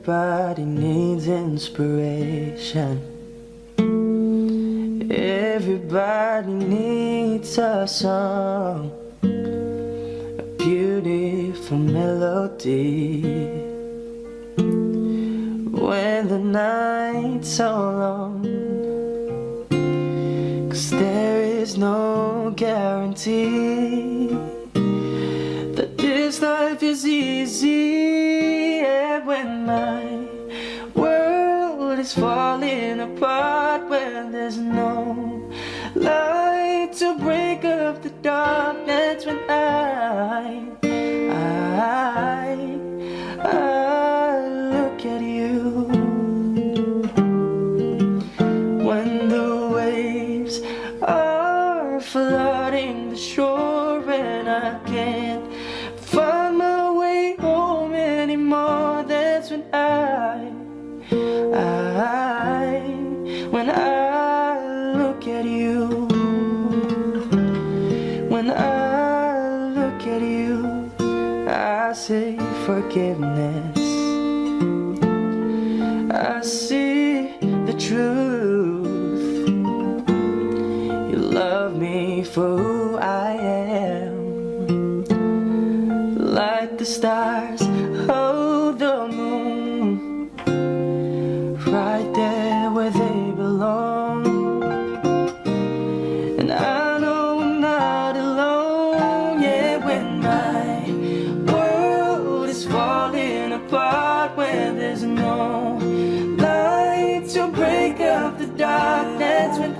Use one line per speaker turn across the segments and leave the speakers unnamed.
Everybody needs inspiration. Everybody needs a song, a beautiful melody. When the night's so long, 'cause there is no guarantee that this life is easy. And when my world is falling apart, when there's no light to break up the darkness, when I look at you, when the waves are flooding the shore and I can't find my way home anymore, that's when when I look at you, when I look at you, I see forgiveness, I see the truth. You love me for who I am, like the stars hold the moon, right there where they belong. And I know I'm not alone, yeah, when my world is falling apart, when there's no light to break up the darkness, when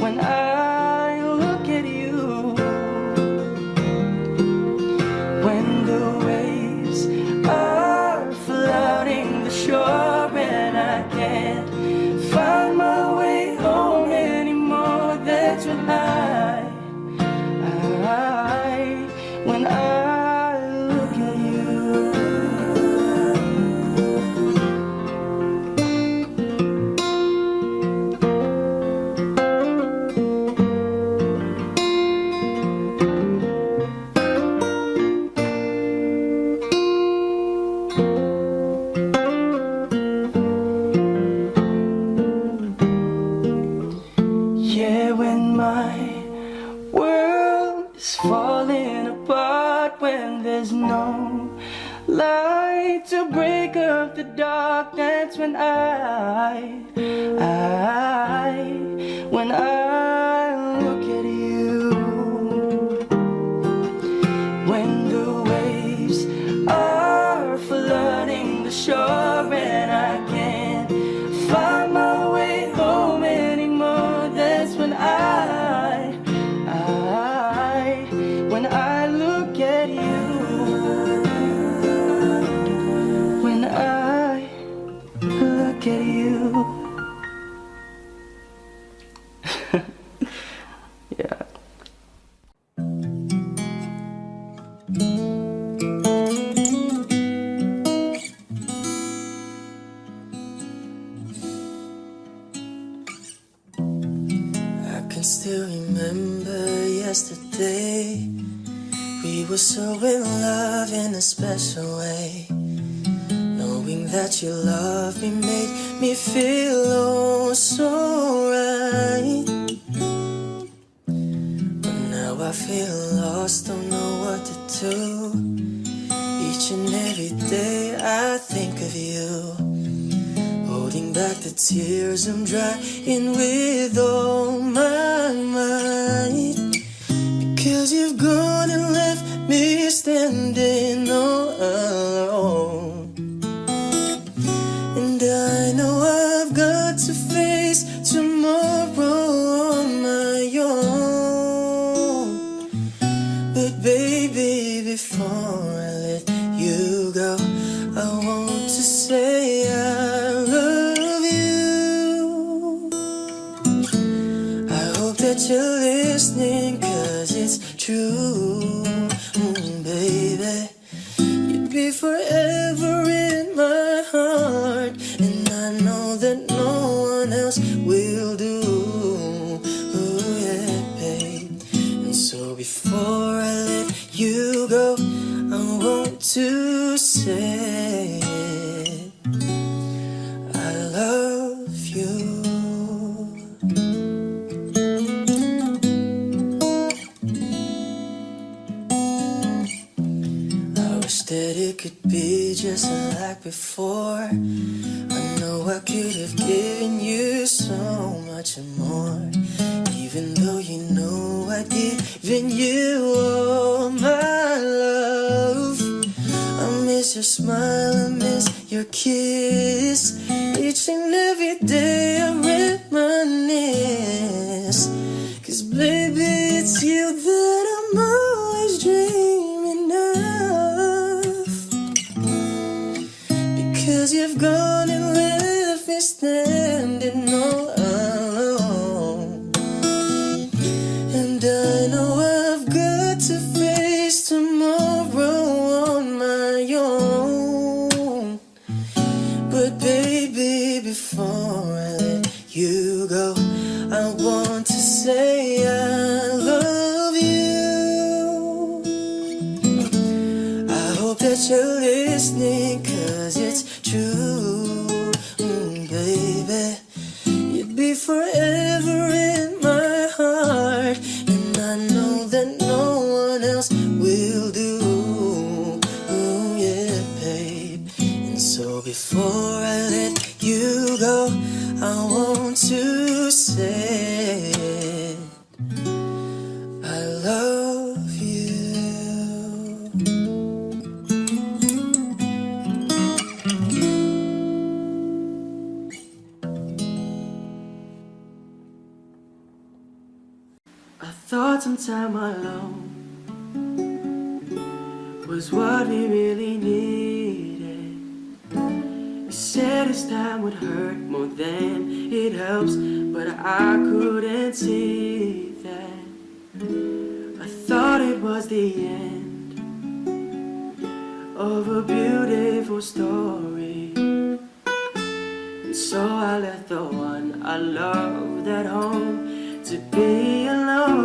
when I look at you, when the waves are flooding the shore and I can't find my way home anymore, that's when when I look at you. Yeah, when my world is falling apart, when there's no light to break up the dark, that's when when I look at you, when the waves are flooding the shore and I can't find my way home anymore, that's when when I look at you, when I look at you. Yeah. I can still remember yesterday. We were so in love in a special way. Knowing that you loved me made me feel oh so right. But now I feel lost, don't know what to do. Each and every day I think of you, holding back the tears I'm drying with all my might. Because you've gone and left me standing all alone. And I know I've got to face tomorrow on my own. But baby, before I let you go, I want to say I love you. I hope that you're listening, 'cause it's true, baby. You'd be forever in my heart, and I know that no one else will do. Oh yeah, babe. And so before I let you go, I won't to say I love you. I wish that it could be just like before. I know I could have given you so much more, even though you know I'd given you all my love. I miss your smile, I miss your kiss. Each and every day I reminisce, 'cause baby, it's you that I'm always dreaming of. Because you've gone and left me standing all alone, and I know I've got to face tomorrow on my own. But baby, before I let you go, I want to say I love you. I hope that you're listening, 'cause it's true, baby. You'd be forever in my heart, and I know that no one else will do. Oh yeah, babe. And so before I let you go, I want to say I love you. I thought some time alone was what we really needed. You said this time would hurt more than it helps, but I couldn't see that. I thought it was the end of a beautiful story, and so I left the one I loved at home to be alone.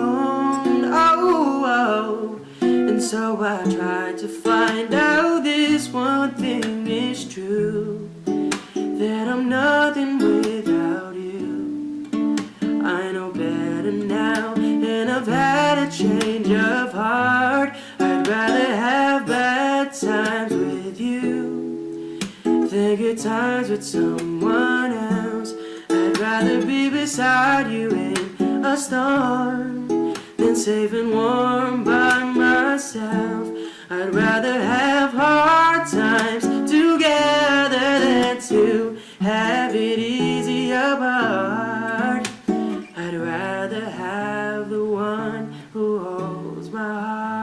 Oh, and so I tried to find out this one thing is true, that I'm nothing without you. I know better now, and I've had a change of heart. I'd rather have bad times with you than good times with someone else. I'd rather be beside you in a storm than safe and warm by myself. I'd rather have hard times together than to have it easy apart. I'd rather have the one who holds my heart.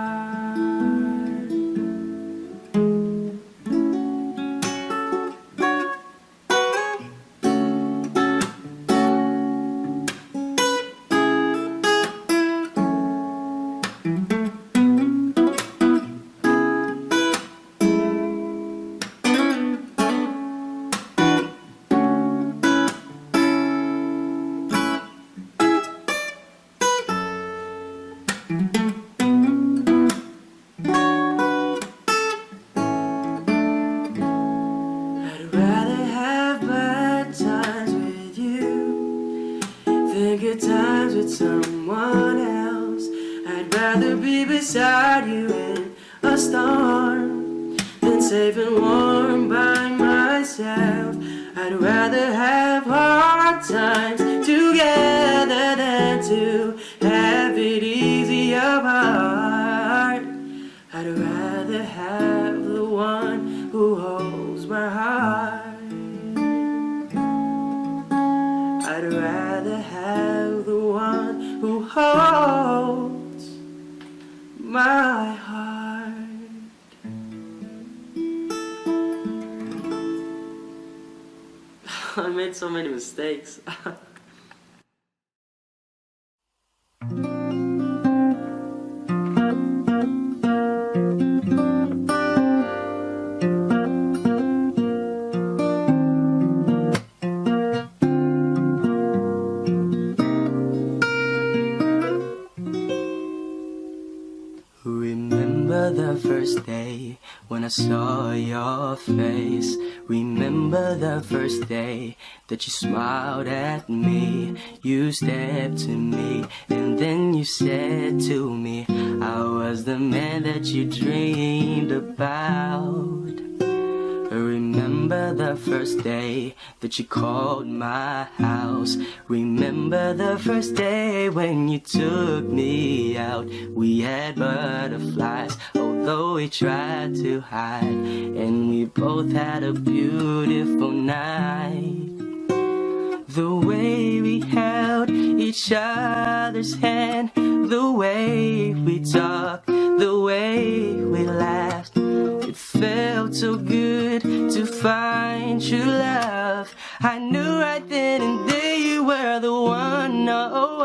Good times with someone else. I'd rather be beside you in a storm than safe and warm by myself. I'd rather have hard times together than to have it easy apart. I'd rather have the one who holds my heart. I'd rather have the one who holds my heart. I made so many mistakes.
Remember the first day
when I saw your face. Remember the first day that you smiled at me. You stepped to me and then you said to me, I was the man that you dreamed about. Remember the first day that you called my house. Remember the first day when you took me out. We had butterflies, although we tried to hide, and we both had a beautiful night. The way we held each other's hand, the way we talked, the way we laughed, it felt so good to find true love. I knew right then and there you were the one. Oh.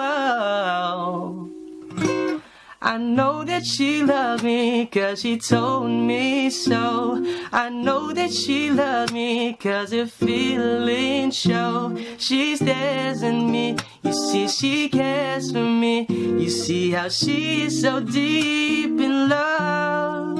I know that she loved me 'cause she told me so. I know that she loved me 'cause her feelings show. She stares at me, you see she cares for me. You see how she is so deep in love.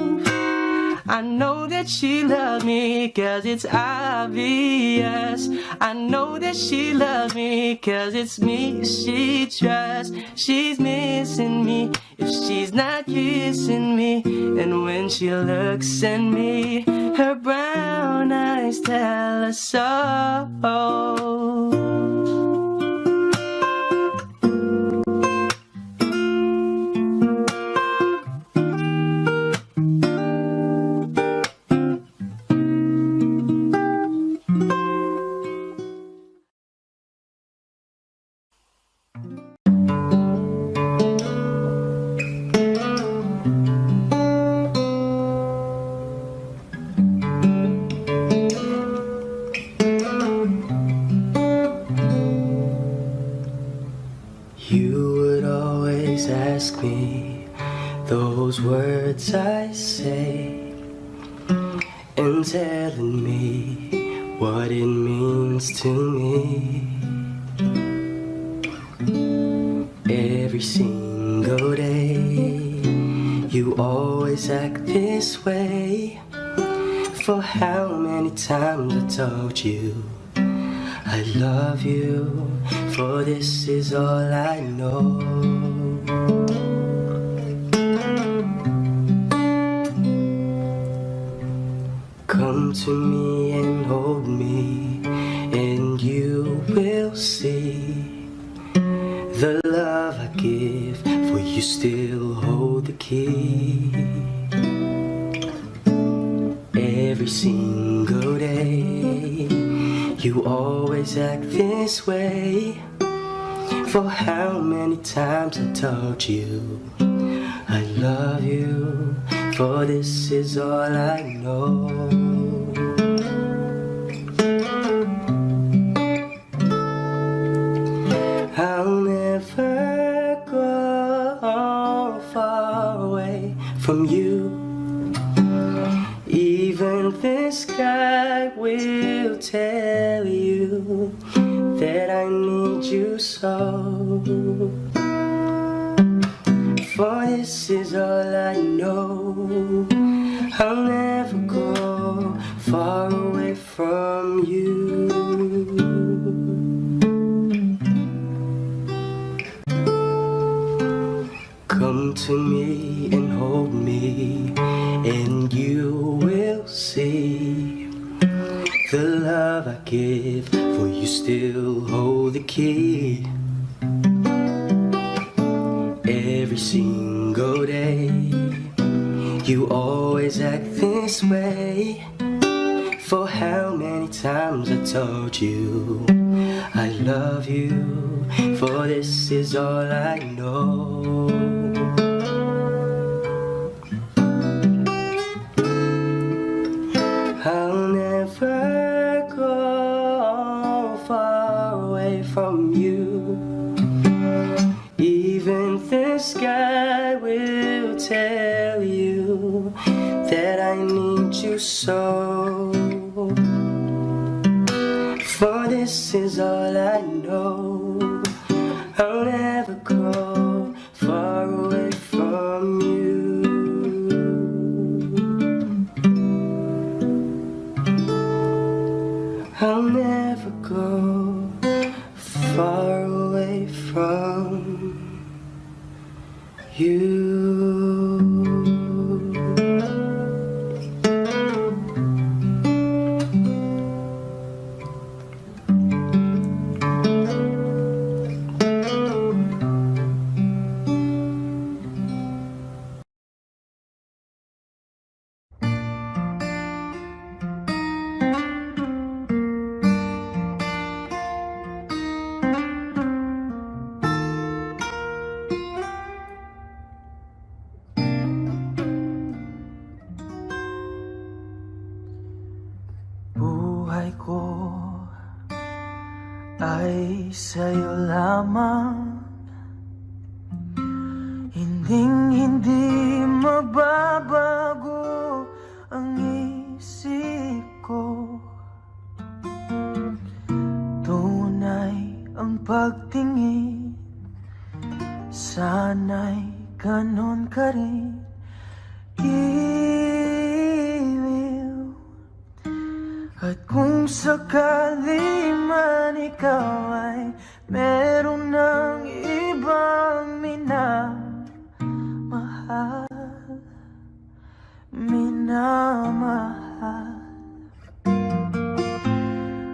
I know that she loves me 'cause it's obvious. I know that she loves me 'cause it's me she trusts. She's missing me if she's not kissing me. And when she looks at me, her brown eyes tell her so. You would always ask me those words I say, and telling me what it means to me. Every single day, you always act this way. For how many times I told you I love you, for this is all I know. Come to me and hold me, and you will see the love I give, for you still hold the key. Every single day, you always act this way. For how many times I told you I love you, for this is all I know. I'll never go far away from you. Even the sky will tell you that I need you so. For this is all I know. I'll never go far away from you. Come to me and hold me, and you will see the love I give, for you still hold the key. Every single day, you always act this way. For how many times I told you I love you, for this is all I know. I'll never go far away from you. Even the sky will tell you that I need you so. For this is all I know. I'll never go far away from you. you. Buhay ko ay sa'yo lamang, hindi magbabago ang isip ko. Tunay ang pagtingin, sana'y ganon ka rin. At kung sakali man ikaw ay meron ng ibang minamahal,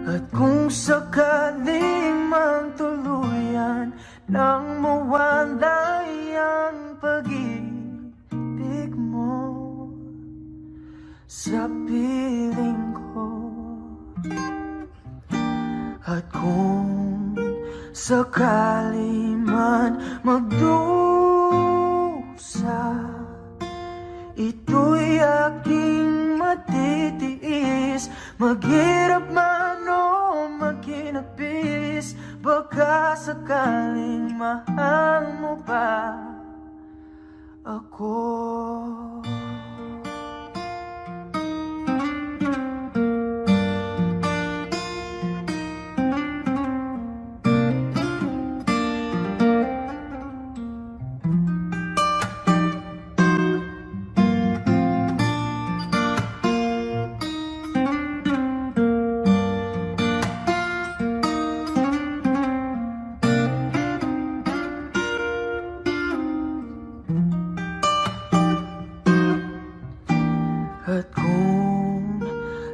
at kung sakali man tuluyan nang mawalay ang pag-ibig mo sa piling ko. At kung sakali man magdusa, ito'y aking matitiis. Maghirap man o maghinagpis, baka sakaling mahal mo pa ako. At kung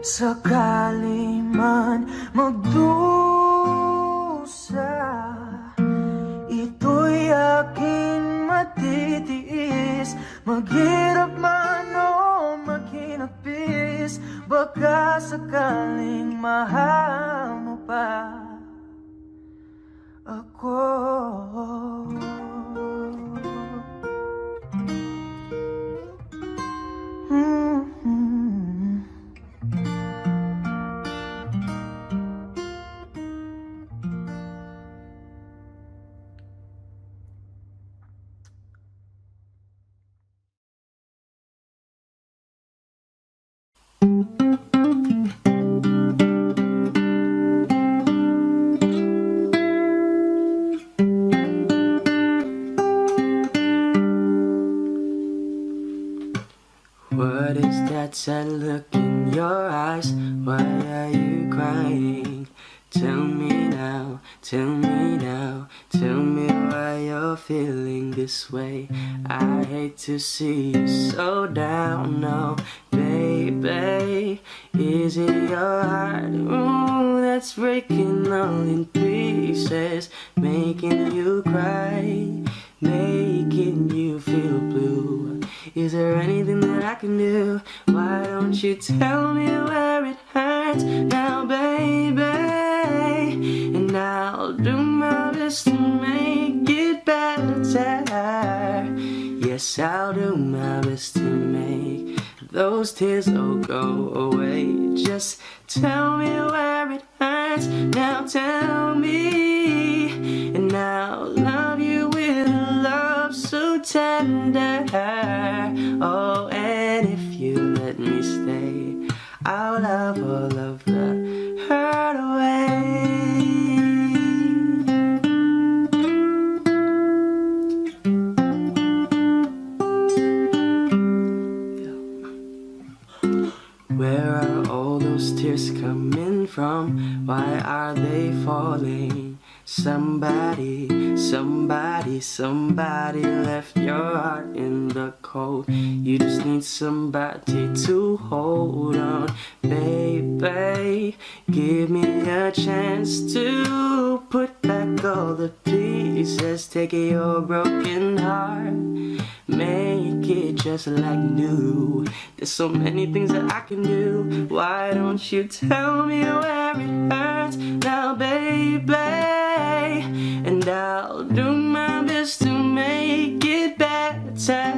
sakali man magdusa, ito'y aking matitiis. Maghirap man o maghinagpis, baka sakaling mahal mo pa ako. What is that sad look in your eyes? Why are you crying? Tell me now, tell me now, tell me why you're feeling this way. I hate to see you so down now, baby. Is it your heart, ooh, that's breaking all in pieces, making you cry, making you feel blue? Is there anything that I can do? Why don't you tell me where it hurts now, baby? And I'll do my best to make it better. Yes, I'll do my best to make those tears all go away. Just tell me where it hurts now, tell me, and I'll love you with a love so tender. Oh, and if you let me stay, I'll love all of the hurt away. Where are all those tears coming from? Why are they falling Somebody left your heart in the cold. You just need somebody to hold on. Baby, give me a chance to put back all the pieces. Take your broken heart, make it just like new. There's so many things that I can do. Why don't you tell me where it hurts now, baby? And I'll do my best to make it better.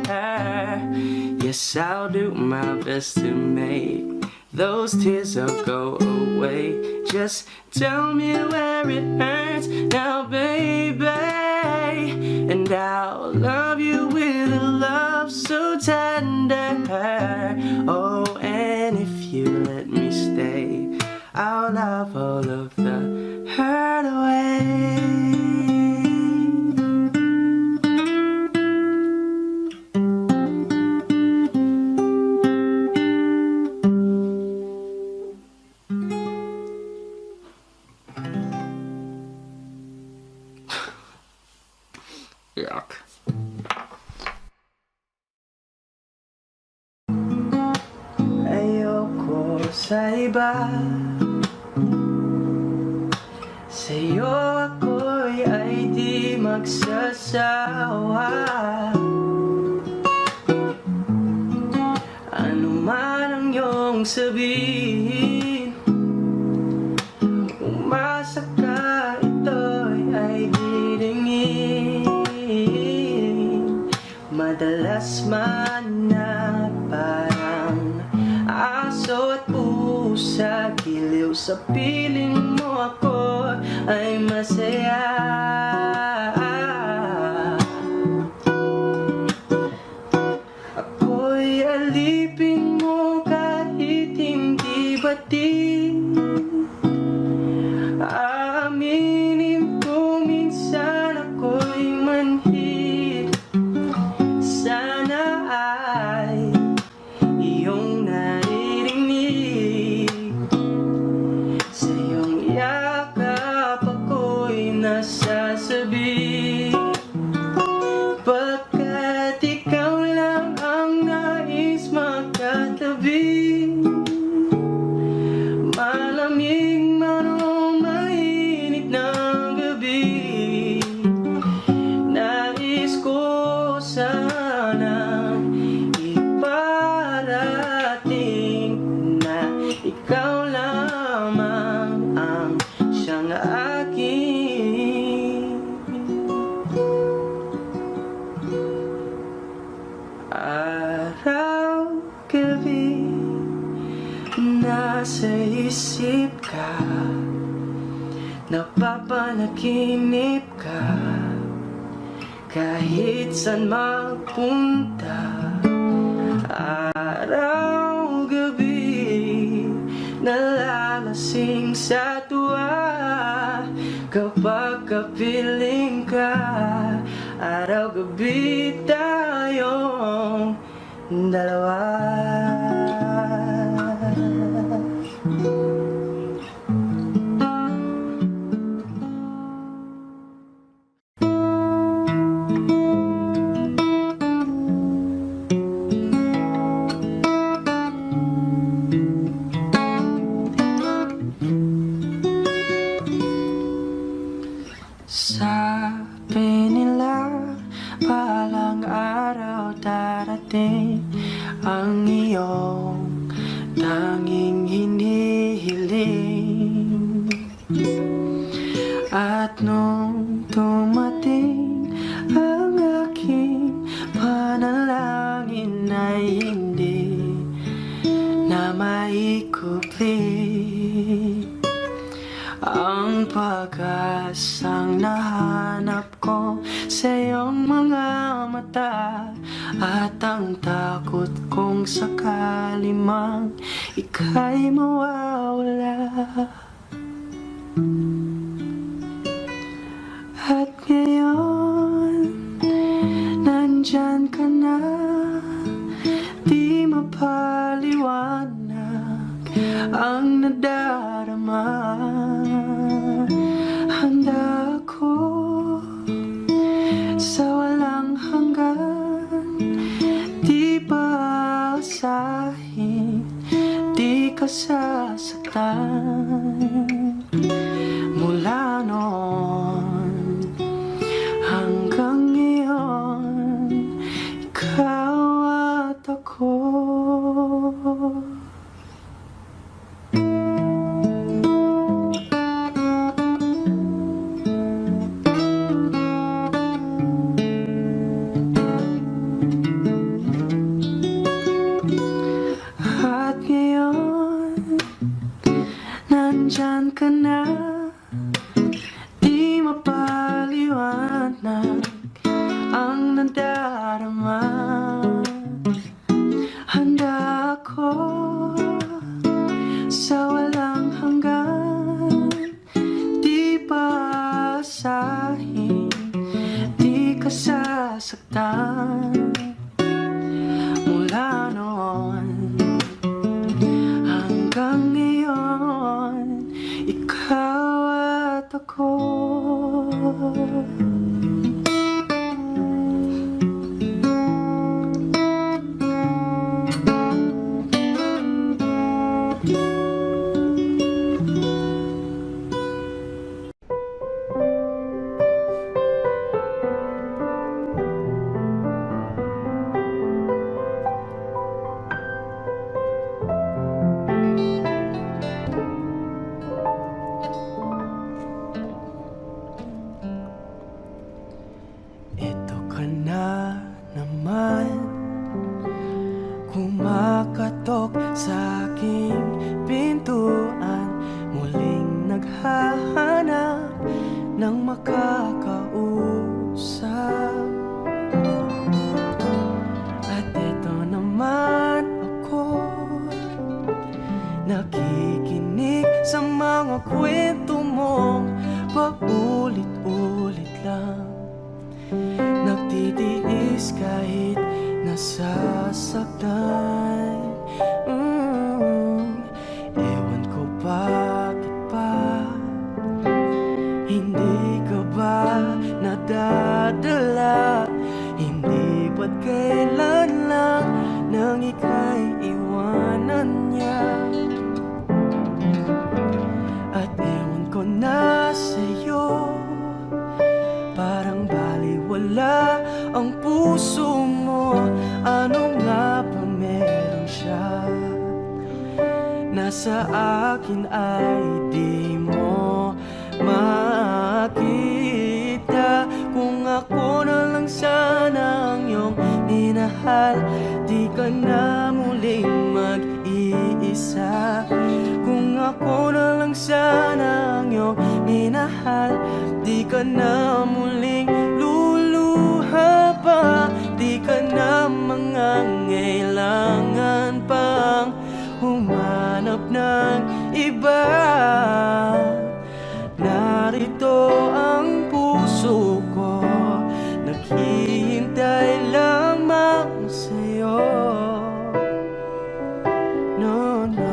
Yes, I'll do my best to make those tears all go away. Just tell me where it hurts now, baby. And I'll love you with a love so tender. Oh, and if you let me stay, I'll love all of the hurt away. Yuck. Ayoko sa iba, sa'yo ako'y ay di magsasawa. Ano man ang iyong sabihin, umasa ka, ito'y ay didingin. Madalas man na parang aso at pusa, giliw sa piling mo ako ay masaya. Ako'y alipin mo kahit hindi batin. Aaminin ko minsan ako'y manhid. Sana ay iyong naririnig. Sa iyong yakap ako'y nasasabi. Pagkat ikaw lang ang nais magkatabi. Malamig man o mainit ng gabi, nais ko sanang iparating na ikaw lamang ang siyang akin. Araw, gabi, nasa isip ka, napapanaginip ka, kahit saan magpunta. Araw, gabi, nalalasing sa tuwa kapag kapiling ka. Araw, gabi tayong dalawa. Sabi nila palang araw darating ang iyong tanging hinihiling. At nung dumating ang aking panalangin ay hindi na maikupli. Ang pag-asang nahanap ko sa iyong mga mata, at ang takot kong sakali mang ika'y mawawala. At ngayon, nandyan ka na, di mapaliwanag ang nadarama. Handa ka sasaktan. Mula noon hanggang ngayon, ikaw at ako. At ngayon, nandyan ka na, di mapaliwanag ang nadarama. Handa ako sa walang hanggan, di pa asahin, di ka sasaktan. Mula noon hanggang ngayon, ikaw at ako. Ito ka na naman, kumakatok sa aking pintuan, muling naghahanap ng makakausap. At ito naman ako, nakikinig sa mga kwento mong paulit-ulit lang. Nagtitiis kahit nasasaktan. Ewan ko bakit pa hindi ka ba nadadala? Hindi ba't kailan lang nang ika'y iwanan niya? At ewan ko na sa'yo, parang baliwala ang puso mo. Ano nga ba meron siya? Nasa akin ay di mo makita. Kung ako na lang sana ang iyong minahal, di ka na muling mag-iisa. Kung ako na lang sana ang iyong minahal, di ka na muling luluha pa. Di ka na mangangailangan pang humanap ng iba. Narito ang puso ko, naghihintay lamang sa'yo. No, no.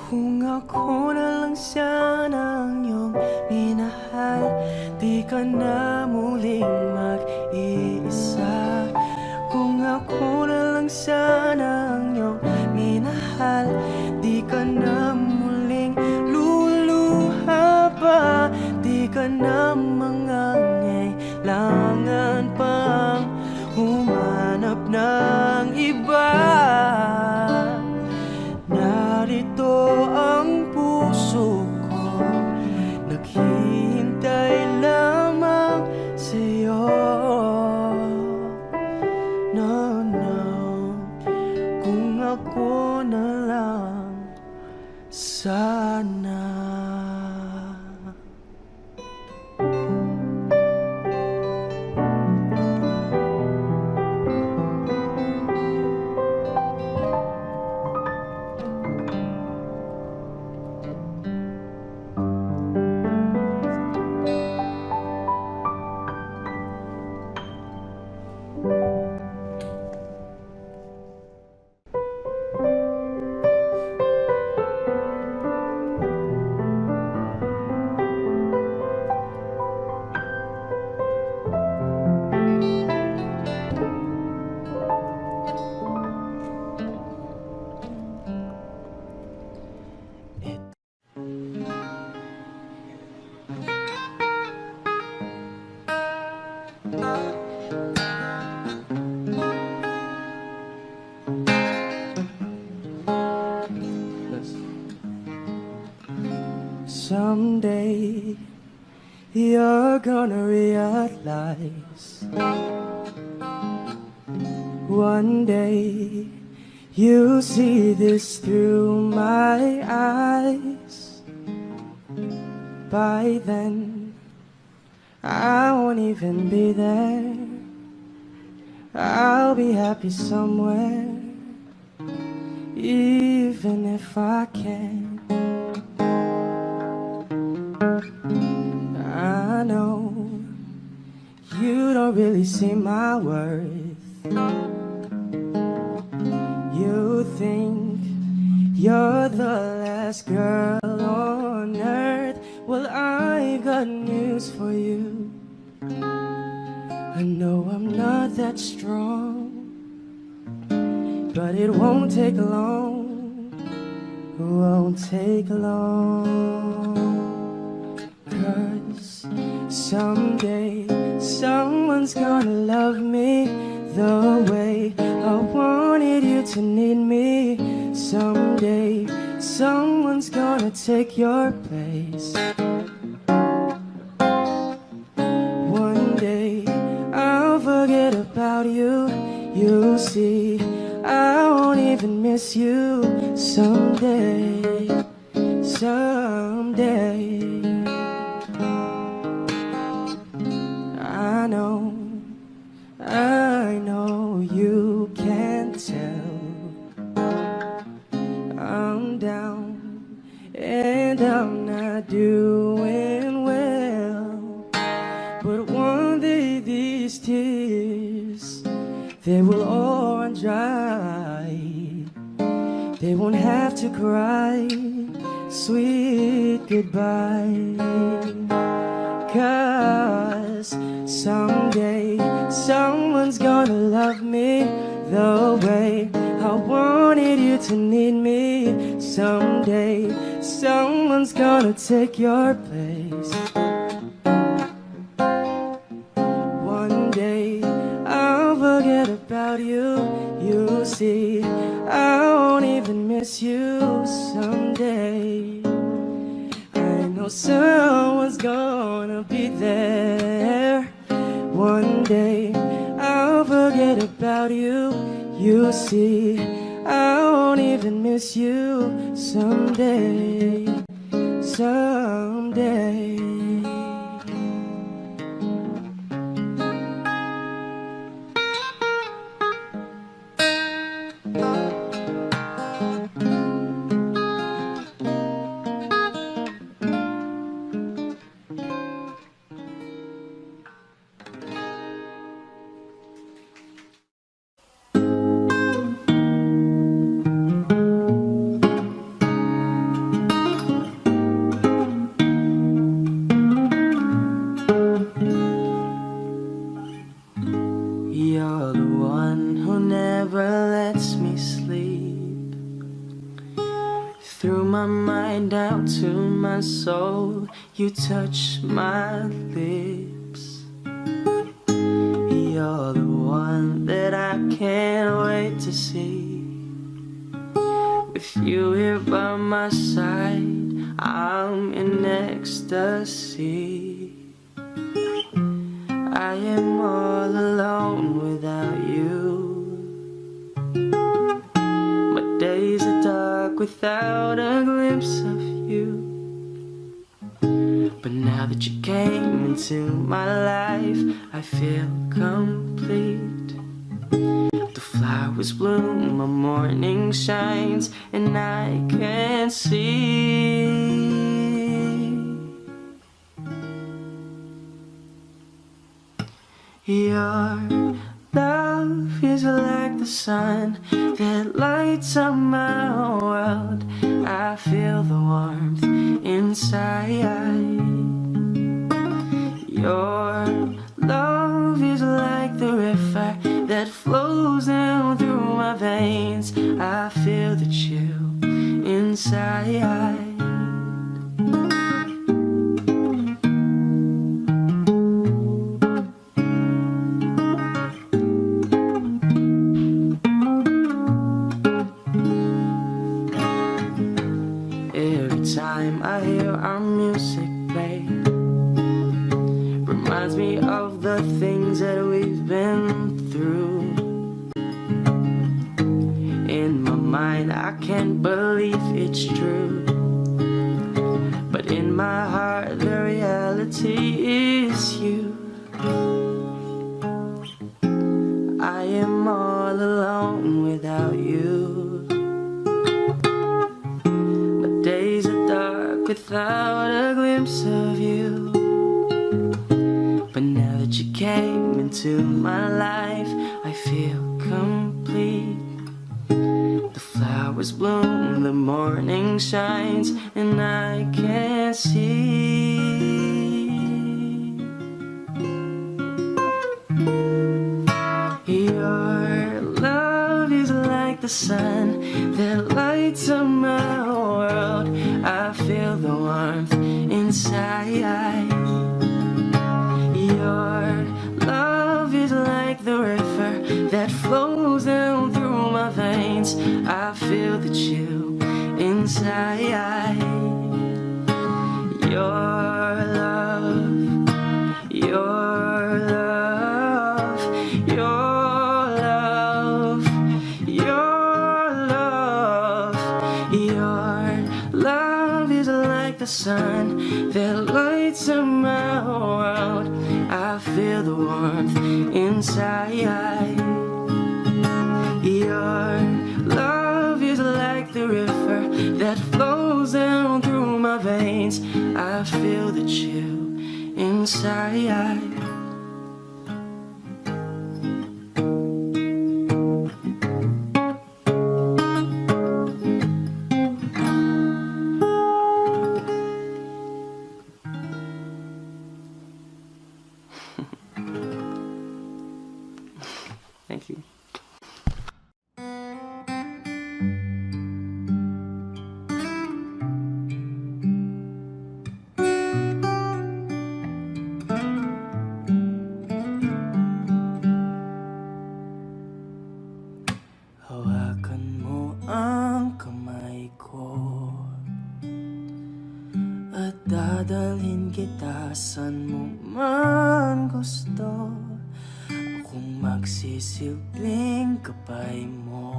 Kung ako na lang sana ang iyong minahal, di ka na muling mag-iisa. Kung ako na lang sana ang iyong minahal, di ka na muling luluha pa. Di ka na mangangailangan pang humanap ng iba. Narito ang puso ko, naghihintay lamang sa'yo. No, no. Kung ako na lang sana. you're gonna realize one day you'll see this through my eyes. By then I won't even be there. I'll be happy somewhere, even if I can't. I know you don't really see my worth. You think you're the last girl on earth. Well, I got news for you. I know I'm not that strong, but it won't take long. Won't take long. 'Cause someday someone's gonna love me the way I wanted you to need me. Someday someone's gonna take your place. One day I'll forget about you. You'll see I won't even miss you. Someday, someday. I know you can't tell. I'm down and I'm not doing well. But one day these tears, they will all run dry. They won't have to cry sweet goodbye. 'Cause someday someone's gonna love me the way I wanted you to need me. Someday someone's gonna take your place. One day I'll forget about you. You'll see I won't even miss you. Someday I know someone's gonna be there. One day I'll forget about you. You'll see I won't even miss you. Someday, someday. You're the one who never lets me sleep. Through my mind down to my soul, you touch my lips. You're the one that I can't wait to see. With you here by my side, I'm in ecstasy. I am all alone without you. My days are dark without a glimpse of you. But now that you came into my life, I feel complete. The flowers bloom, my morning shines, and I can see. Your love is like the sun that lights up my world. I feel the warmth inside. Your love is like the river that flows down through my veins. I feel the chill inside. Every time I hear our music play, reminds me of the things that we've been through. In my mind, I can't believe it's true, but in my heart, the reality is you. I am all alone without you. My days are dark without a glimpse of you. But now that you came into my life, I feel complete. The flowers bloom, the morning shines, and I can see. Your love is like the sun that lights up my world. I feel the warmth inside. Your love is like the river that flows down through my veins. I feel the chill inside. Your love, your love, your love, your love. Your love is like the sun that lights up my world. I feel the warmth inside. Your love is like the river that flows down through my veins. I feel the chill inside. Thank you. Hawakan mo ang kamay ko at dadalhin kita saan mo man gusto. Akong magsisilbing kapay mo.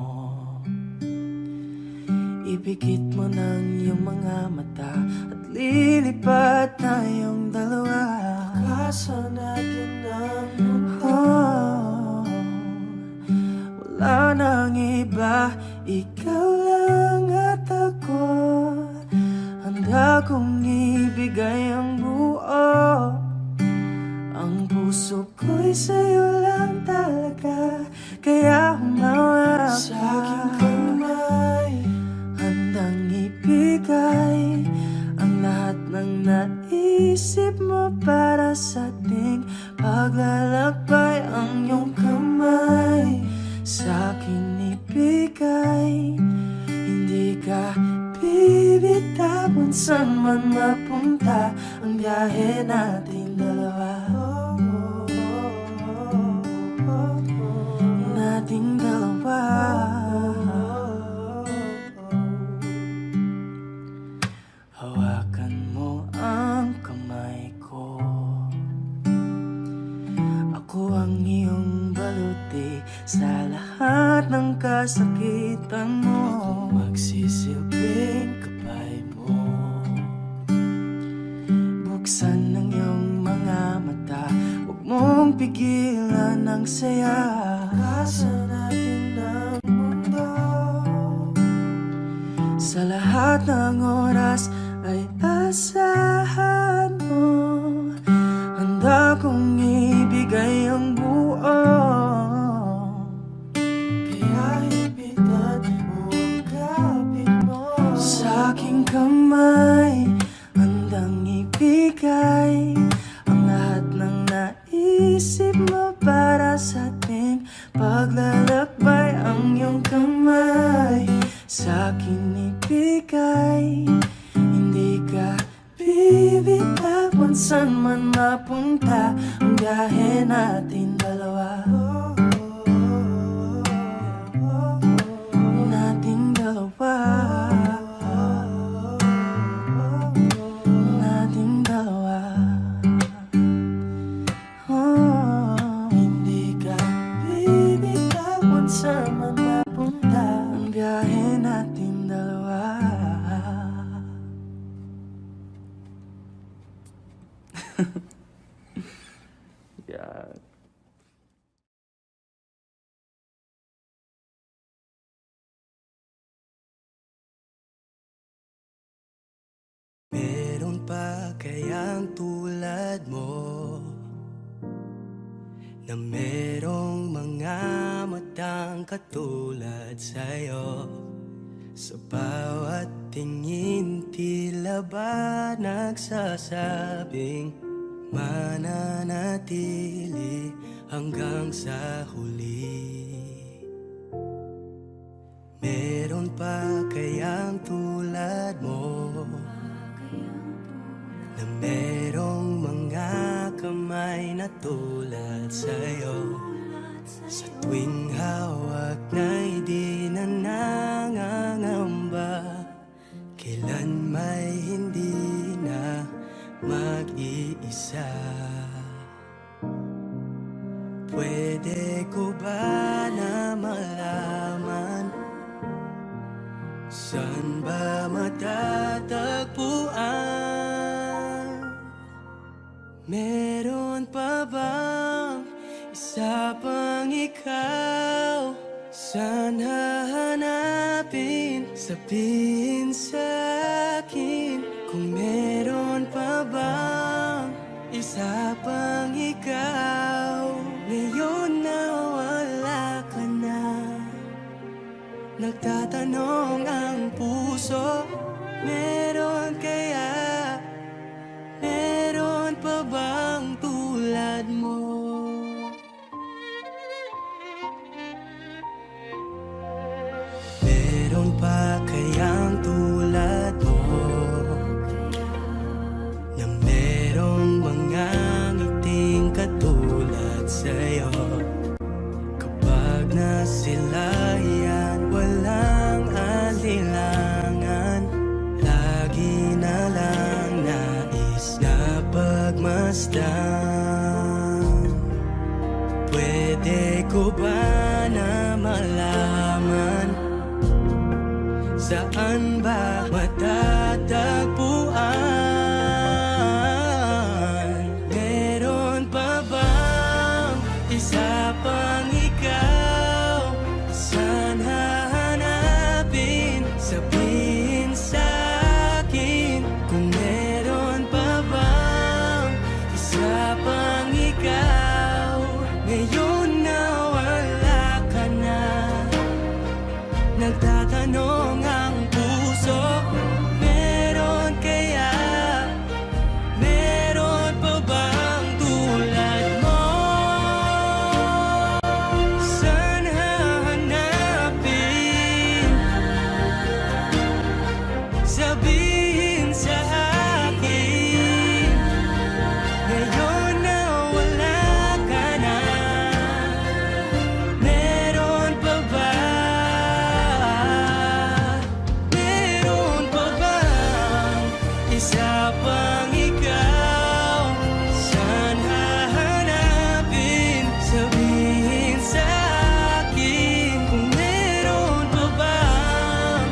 Ibigit mo ng iyong mga mata at lilipat tayong dalawa. Kasa natin ang mundo. Wala nang iba, ikaw lang at ako. Handa kong ibigay ang buo. Ang puso ko'y sa'yo lang talaga, kaya humawa ka sa aking kamay. Handang ibigay ang lahat ng naisip mo para sa ating paglalakbay. Ang iyong kamay sa akin ibigay, hindi ka bibitawan saan man mapunta ang biyahe natin dalawa. Nating dalawa. Hawakan mo ang kamay ko. Ako ang iyong baluti sa lahat ng kasakitan mo. Magsisilbing kapay mo. Buksan ng iyong mga mata, huwag mong pigilan ang saya. Kasa natin ang mundo. Sa lahat ng oras ay asahan mo. Handa kong ibigay ang buo. Kaya ipitan mo ang kapit mo sa aking kamay. Handang ibigay ang lahat ng naisip mo para sa ating paglalakbay. Ang iyong kamay sa akin ibigay, hindi ka bibitawan saan man mapunta ang biyahe natin dalawa. Nating dalawa. Nating dalawa.
Yan.
Meron pa kayang tulad mo na merong mga matang katulad sa'yo? Sa bawat tingin tila ba nagsasabing mananatili hanggang sa huli. Meron pa kayang tulad mo na merong mga kamay na tulad sa'yo? Sa tuwing hawak na'y di na nangangamba, kailan may hindi na mag-iisa. Pwede ko ba na malaman saan ba matatagpuan? Meron pa bang isa pang ikaw? Saan hahanapin? Sabihin sa'kin kung meron pa bang isa pang ikaw. Ngayon na wala ka na, nagtatanong ang puso, meron kaya? Meron pa bang tulad mo? Meron pa kayang tulad mo na merong mga ngiting katulad sa'yo? Kapag nasilayan, walang alinlangan, lagi na lang nais na pagmasdan. Pwede ko ba na malaman saan ba matatagpuan? Meron pa bang isa pang ikaw? Saan hahanapin? Sabihin sa'kin kung meron pa bang isa pang ikaw. Ngayon na wala ka na, nagtatanong ang puso, meron kaya? Meron pa bang tulad mo? Saan hahanapin? Sabihin sa akin, ngayon na wala ka na, meron pa ba? Meron pa bang isa pang ikaw? Saan hahanapin? Sabihin sa akin kung meron pa bang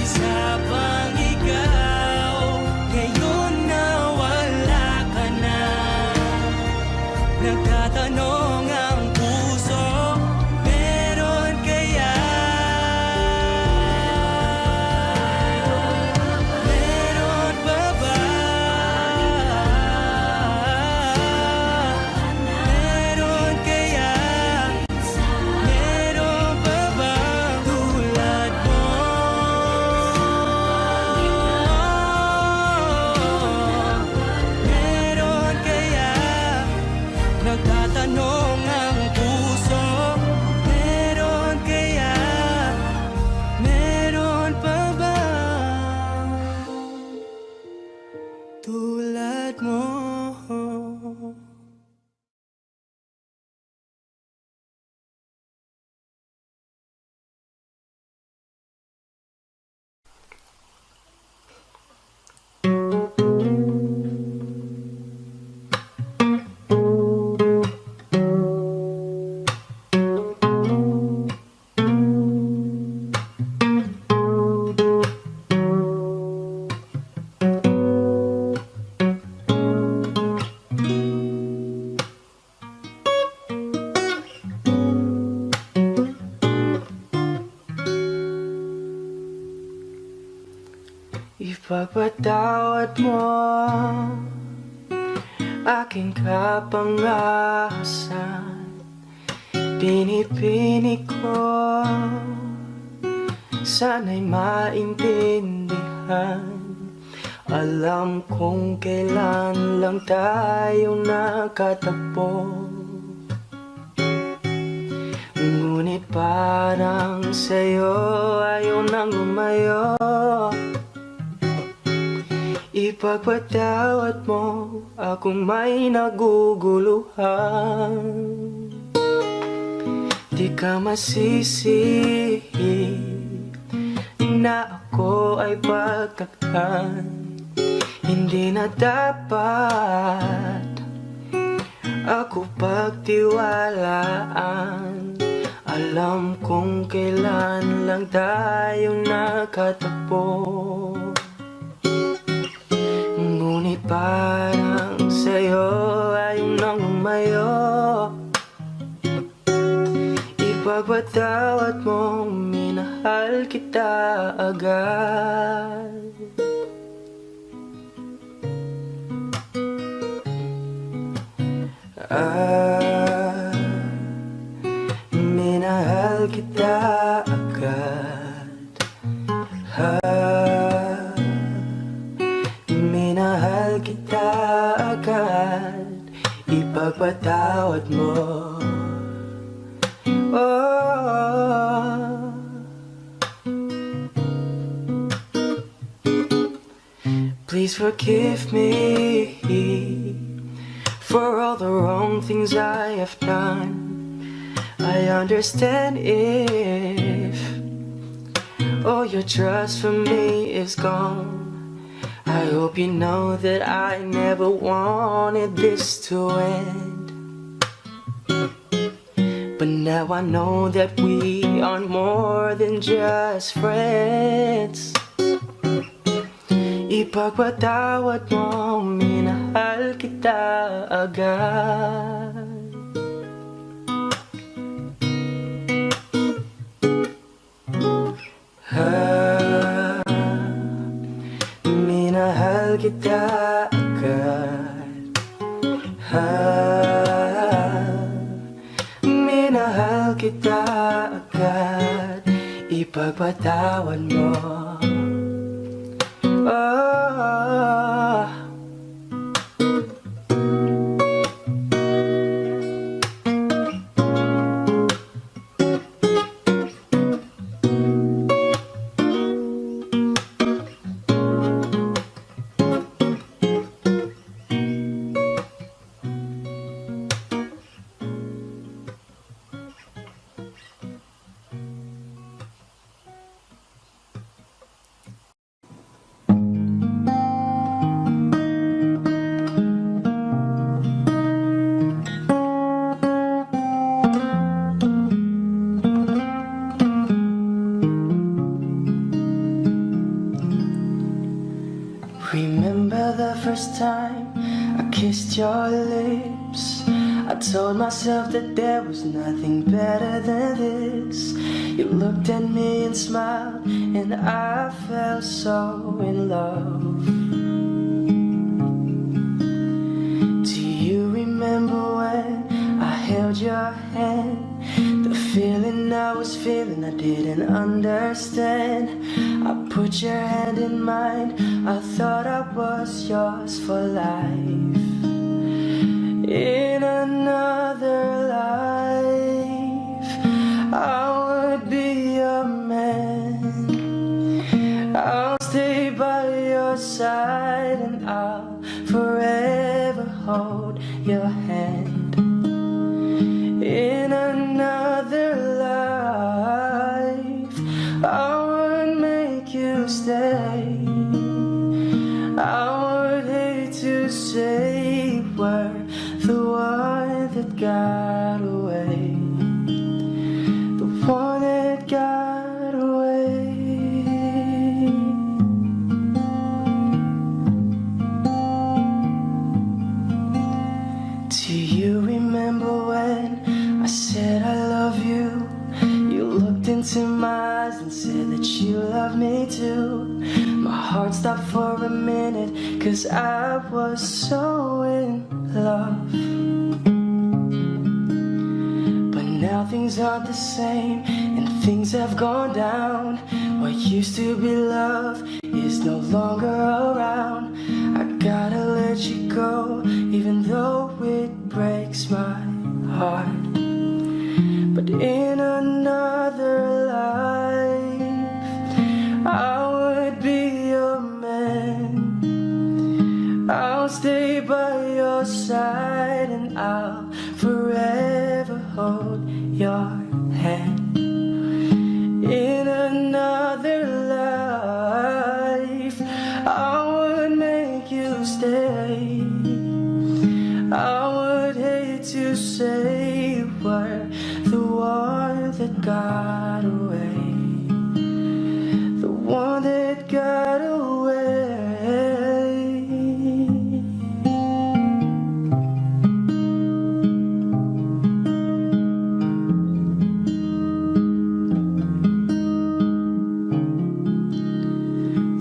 isa pang ikaw. Ngayon na wala ka na, nagtatanong ang puso, meron kaya? Meron pa ba? Meron kaya? Meron pa ba tulad mo? Meron kaya? Nagtatanong ang puso, meron kaya? Meron pa ba tulad mo? Ipagpatawad mo aking kapangasan. Pinipini ko, sana'y maintindihan. Alam kong kailan lang tayo nakatagpo, ngunit parang sa'yo ayaw nang lumayo. Ipagpatawad mo akong may naguguluhan. Di ka masisi na ako ay pagtakpan. Hindi na dapat ako pagtiwalaan. Alam kong kailan lang tayo nakatagpo, ngunit parang sa'yo ayaw nang lumayo. Ipagpatawad mo, minahal kita agad. Minahal kita agad. Minahal kita agad. Ipagpatawad mo. Oh, please forgive me for all the wrong things I have done. I understand if all your trust for me is gone. I hope you know that I never wanted this to end. But now I know that we are more than just friends. Ipagpatawad mo, minahal kita agad. Minahal kita agad. Minahal kita agad. Ipagpatawad mo. Oh, remember the first time I kissed your lips. I told myself that there was nothing better than this. You looked at me and smiled, and I felt so in love. Do you remember when I held your hand? The feeling I was feeling, I didn't understand. I put your hand in mine, I thought I was yours for life. In another life, I would be your man. I'll stay by your side, and I'll forever hold your hand. In another life, I would make you stay. I would hate to say we're the one that got away, the one that got away. Do you remember when I said I love you? You looked into my eyes and said that you love me too. My heart stop for a minute, 'cause I was so in love. But now things aren't the same, and things have gone down. What used to be love is no longer around. I gotta let you go, even though it breaks my heart. But in another life, I would be your man. I'll stay by your side, and I'll forever hold your hand. In another life, I would make you stay. I would hate to say you were the one that got away, the one that got away.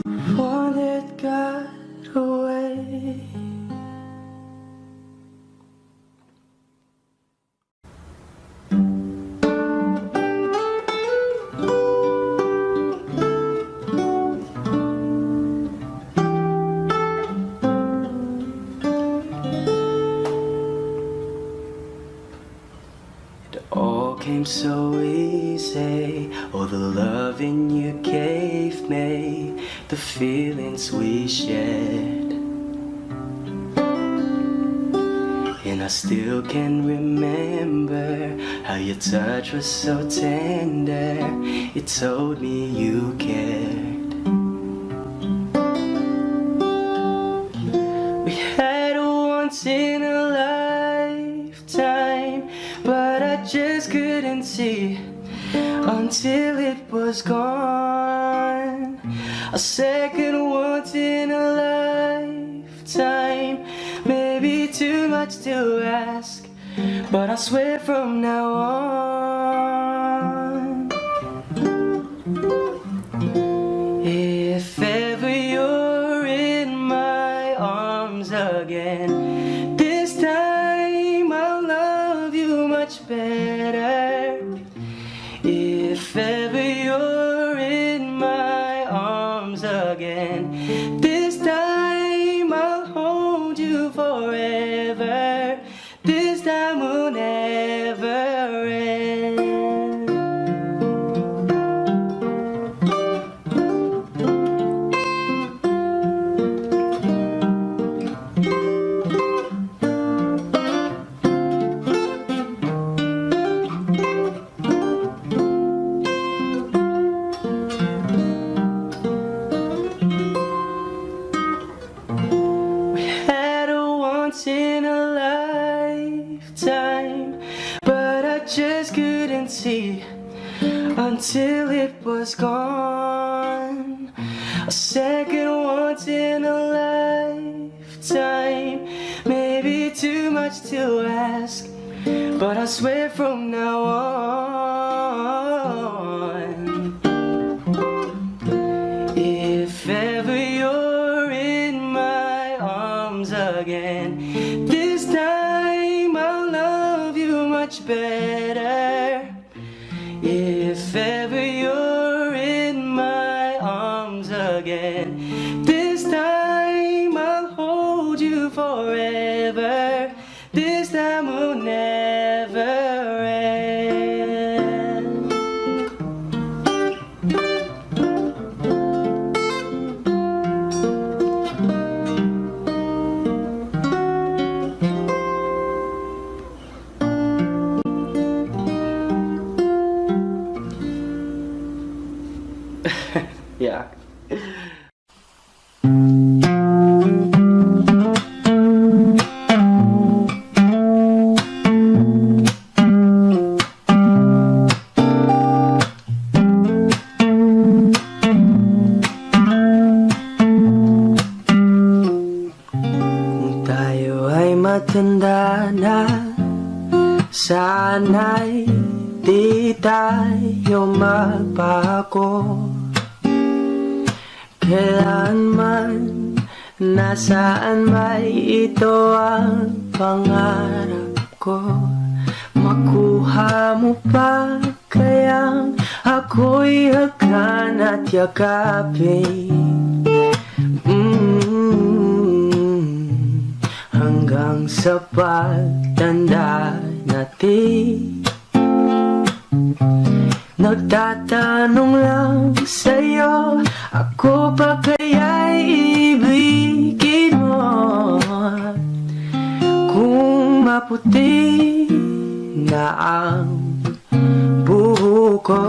The one that got away. It all came so easy, all the loving you gave me, the feelings we shared. And I still can remember how your touch was so tender. It told me you cared. We had a once in a lifetime, but I just couldn't see until it was gone. A second once in a lifetime, maybe too much to ask, but I swear from now on, if ever you're in my arms again, this time I'll love you much better. If ever you're in my arms again, this time I'll hold you forever. This time will never end. Once in a lifetime, but I just couldn't see until it was gone. A second once in a lifetime, maybe too much to ask, but I swear from now on, if ever you're in my arms again, this time I'll love you much better. If ever you're in my arms again, this time I'll hold you forever. This time will never end. Yeah. Kung tayo ay matanda na, sana'y di tayo magbago. Kailanman, nasaan may ito ang pangarap ko. Makuha mo pa kayang ako'y hagan at yakapin, hanggang sa pagtanda natin. Nagtatanong lang sa'yo, ako pa kaya'y ibigin mo kung maputi na ang buhok ko.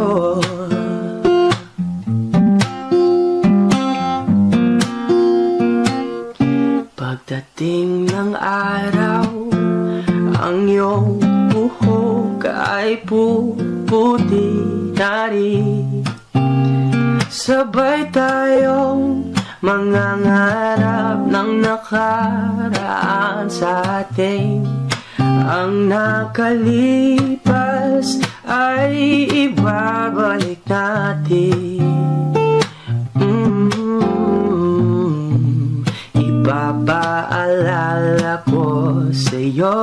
Pagdating ng araw, ang iyong buhok ay puputi na rin. Sabay tayong mangangarap ng nakaraan sa ating. Ang nakalipas ay ibabalik natin. Ipapaalala ko sa'yo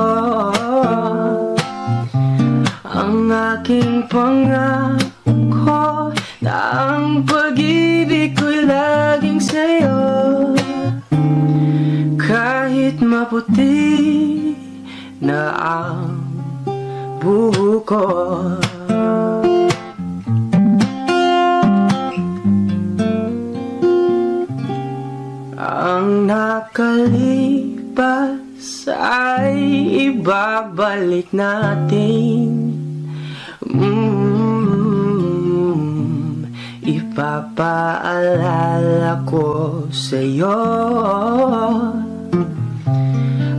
ang aking pangako na ang pag-ibig ko'y laging sa'yo. Kahit maputi na ang buhok ko. Ang nakalipas ay ibabalik natin. Ipapaalala ko sa'yo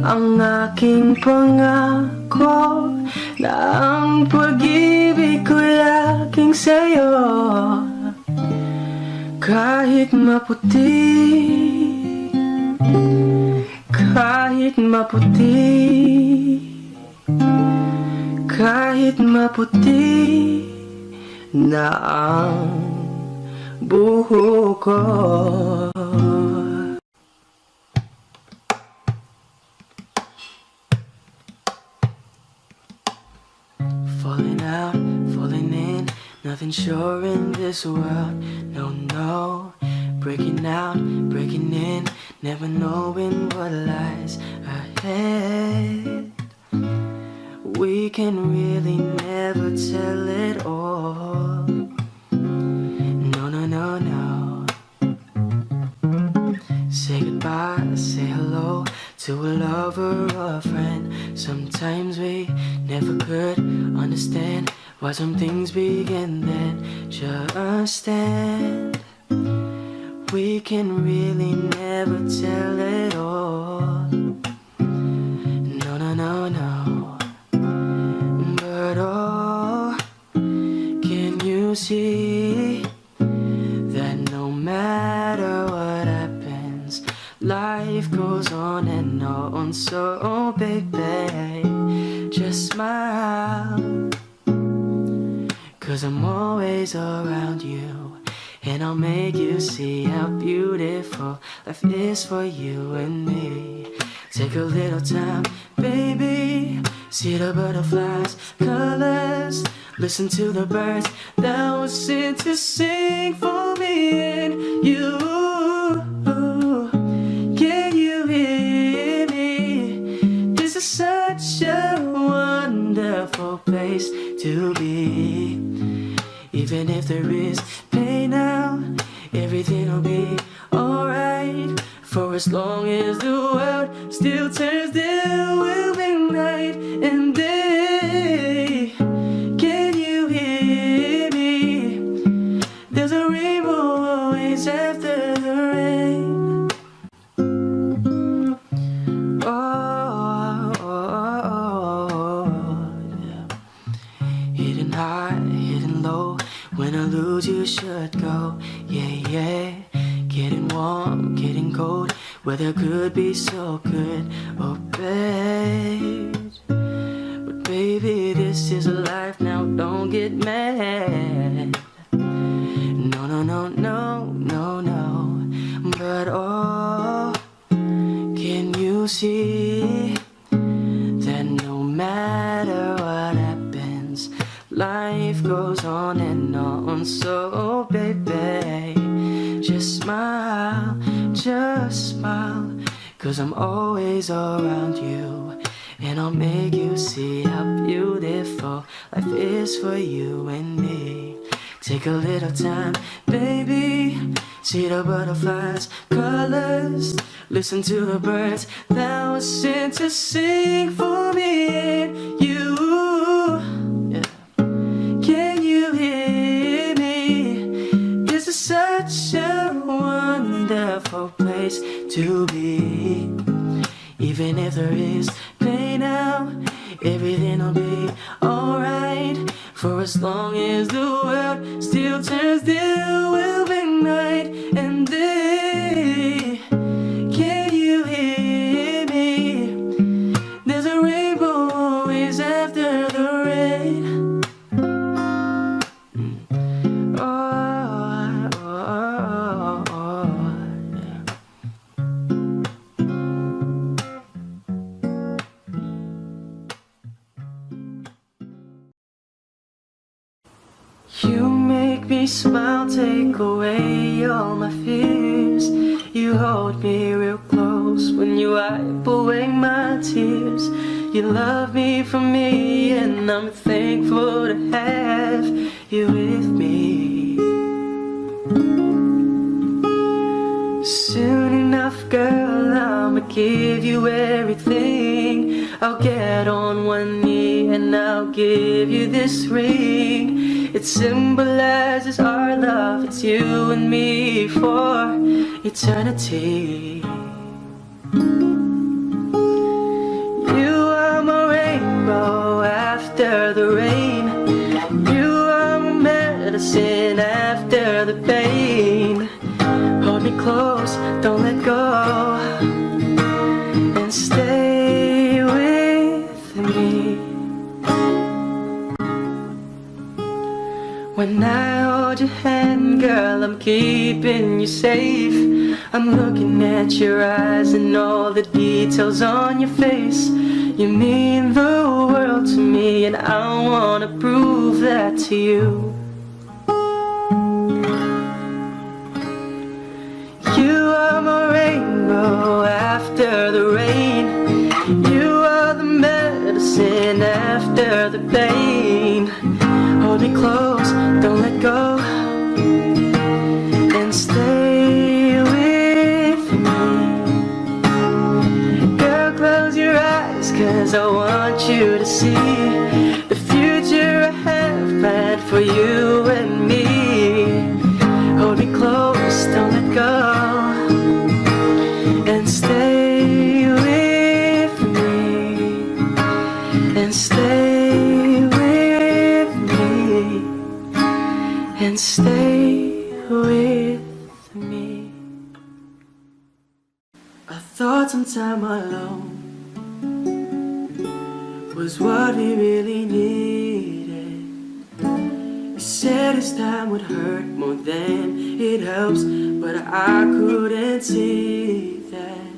ang aking pangako na ang pag-ibig ko laging sa'yo. Kahit maputi, kahit maputi, kahit maputi na ang buhok ko. Falling out, falling in, nothing sure in this world. No, no, breaking out, breaking in, never knowing what lies ahead. We can really never tell it all. No, no, no, no. Say goodbye, say hello to a lover or a friend. Sometimes we never could understand why some things begin then just end. We can really never tell it all. No, no, no, no. But oh, can you see that no matter what happens, life goes on and on. So baby, just smile, 'cause I'm always around you, and I'll make you see how beautiful life is for you and me. Take a little time, baby, see the butterflies, colors, listen to the birds that were sent to sing for me and you. Can you hear me? This is such a wonderful place to be. Even if there is pain now, everything will be alright. For as long as the world still turns, there will be night and day. Can you hear me? There's a rainbow always after the rain. Oh, yeah. Hidden high, hidden low. When I lose, you should go. Yeah, yeah. Getting warm, getting cold. Weather could be so good. Oh, babe. But baby, this is a life now. Don't get mad. No, no, no, no, no, no. matter what happens, life goes on and on. So baby, just smile, just smile, 'cause I'm always around you, and I'll make you see how beautiful life is for you and me. Take a little time, baby, see the butterflies, colors, listen to the birds that were sent to sing for me and you. Yeah. Can you hear me? This is such a wonderful place to be. Even if there is pain now, everything'll be alright. For as long as the world still turns, there will be night and day. Can you hear me? There's a rainbow always after the rain. Oh, oh, oh, oh, yeah. You make me smile, take away all my fears. You hold me real close when you wipe away my tears. You love me for me, and I'm thankful to have you with me. Soon enough, girl, I'ma give you everything. I'll get on one knee and I'll give you this ring. It symbolizes our love, it's you and me for eternity. You are my rainbow after the rain. You are my medicine after the pain. Hold me close, don't let go, and stay with me. When I hold your hand, girl, I'm keeping you safe. I'm looking at your eyes and all the details on your face. You mean the world to me, and I wanna prove that to you. You are my rainbow after the rain. You are the medicine after the pain. Hold me close, don't let go, and stay with me. Girl, close your eyes, 'cause I want you to see the future I have planned for you and me. Hold me close, don't let go, and stay with me, and stay with me, and stay with me. I thought some time alone was what we really needed. You said this time would hurt more than it helps, but I couldn't see that.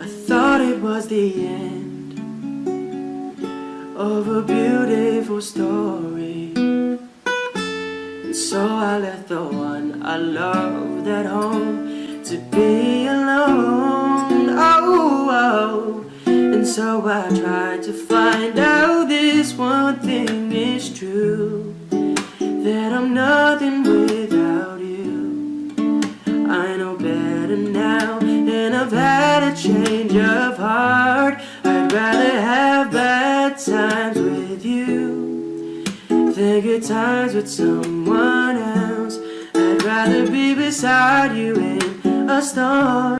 I thought it was the end of a beautiful story, and so I left the one I loved at home to be alone. Oh, oh. And so I tried to find out this one thing is true, that I'm nothing without you. I know better now, and I've had a change of heart. I'd rather have bad times with you than good times with someone else. I'd rather be beside you in a storm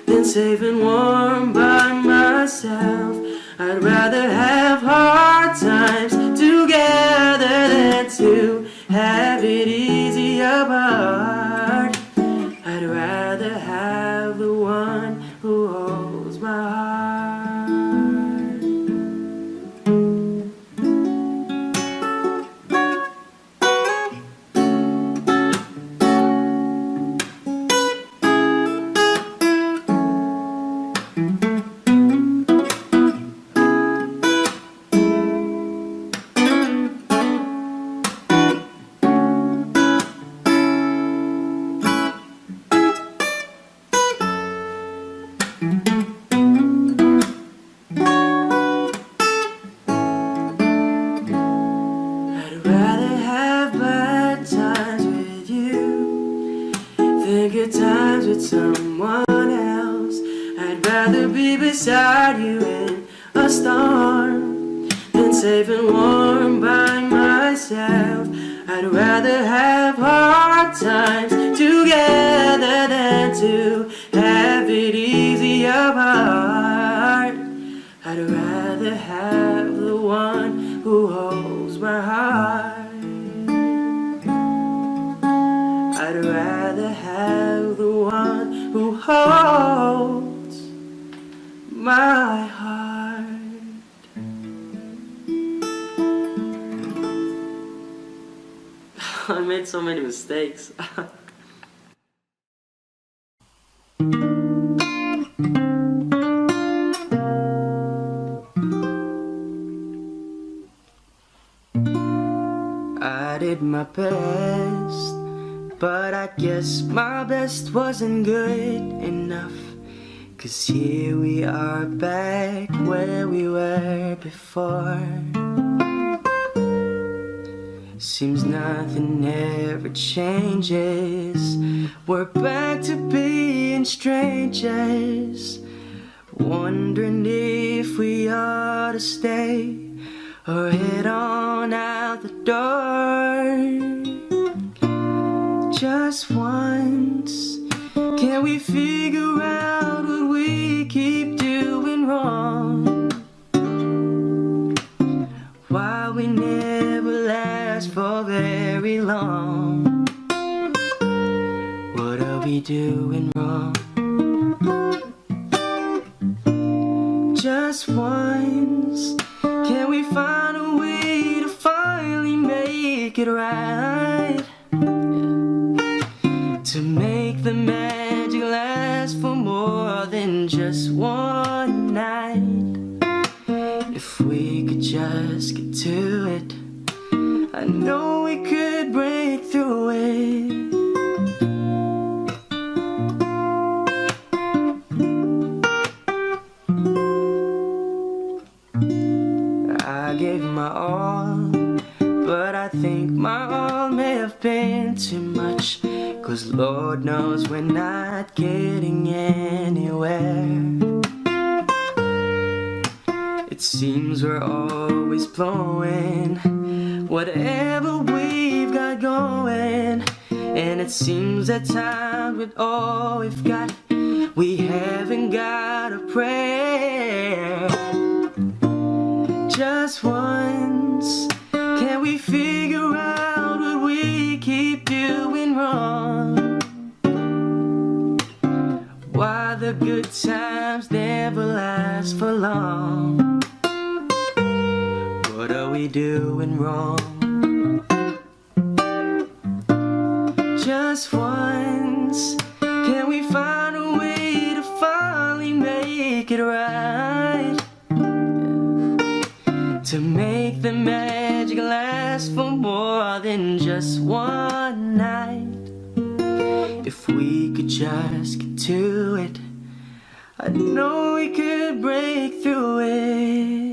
than safe and warm by myself. I'd rather have hard times together than to have it easy apart. I'd rather have the one who holds my heart. someone else. I'd rather be beside you in a storm than safe and warm by myself. I'd rather have hard times together than to have it easy apart. I'd rather have the one who holds my heart. I'd rather have the one who holds my heart. I made so many mistakes. I did my best, but I guess my best wasn't good enough. 'Cause here we are back where we were before. Seems nothing ever changes. We're back to being strangers, wondering if we ought to stay or head on out the door. Just once, can we figure out what we keep doing wrong? Why we never last for very long? What are we doing wrong? Just once, can we find a way to finally make it right? To make the magic last for more than just one night. If we could just get to it, I know we could break through it. I gave my all, but I think my all may have been too much. 'Cause Lord knows we're not getting anywhere. It seems we're always blowing whatever we've got going, and it seems at times with all we've got, we haven't got a prayer. Just once, can we figure out what we keep doing wrong? Why the good times never last for long? What are we doing wrong? Just once, can we find a way to finally make it right? To make the magic last for more than just one night. If we could just get to it, I know we could break through it.